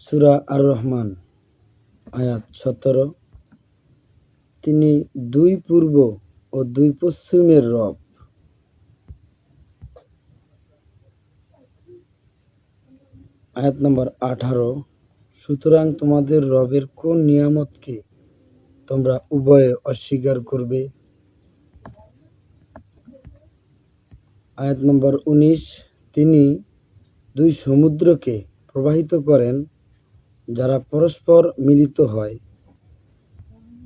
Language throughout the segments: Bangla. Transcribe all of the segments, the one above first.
সূরা আর রহমান আয়াত 17। তিনি দুই পূর্ব ও দুই পশ্চিমের রব। আয়াত নম্বর 18। সুতরাং তোমাদের রবের কোন নিয়ামতকে তোমরা উভয়ে অস্বীকার করবে? আয়াত নম্বর 19। তিনি দুই সমুদ্রকে প্রবাহিত করেন যারা পরস্পর মিলিত হয়।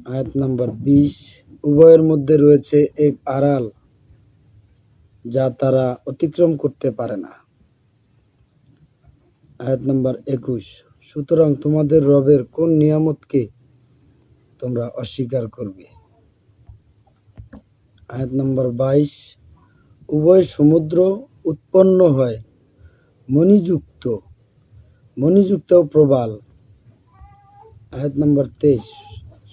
আয়াত নম্বর 20। উভয়ের মধ্যে রয়েছে এক আড়াল যা তারা অতিক্রম করতে পারে না। আয়াত নম্বর 21। সুতরাং তোমাদের রবের কোন নিয়ামতকে তোমরা অস্বীকার করবে? আয়াত নম্বর 22। উভয় সমুদ্র উৎপন্ন হয় মণিযুক্ত প্রবাল। আয়াত নম্বর 23।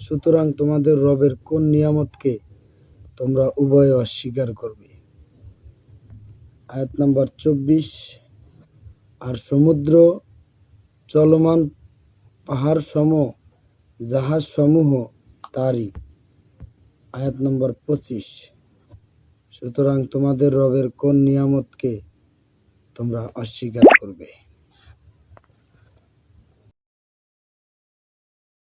সুতরাং তোমাদের রবের কোন নিয়ামতকে তোমরা উভয়ে অস্বীকার করবে? আয়াত নম্বর 24। আর সমুদ্র, চলমান পাহাড় সম জাহাজ সমূহ তারই। আয়াত নম্বর 25। সুতরাং তোমাদের রবের কোন নিয়ামতকে তোমরা অস্বীকার করবে?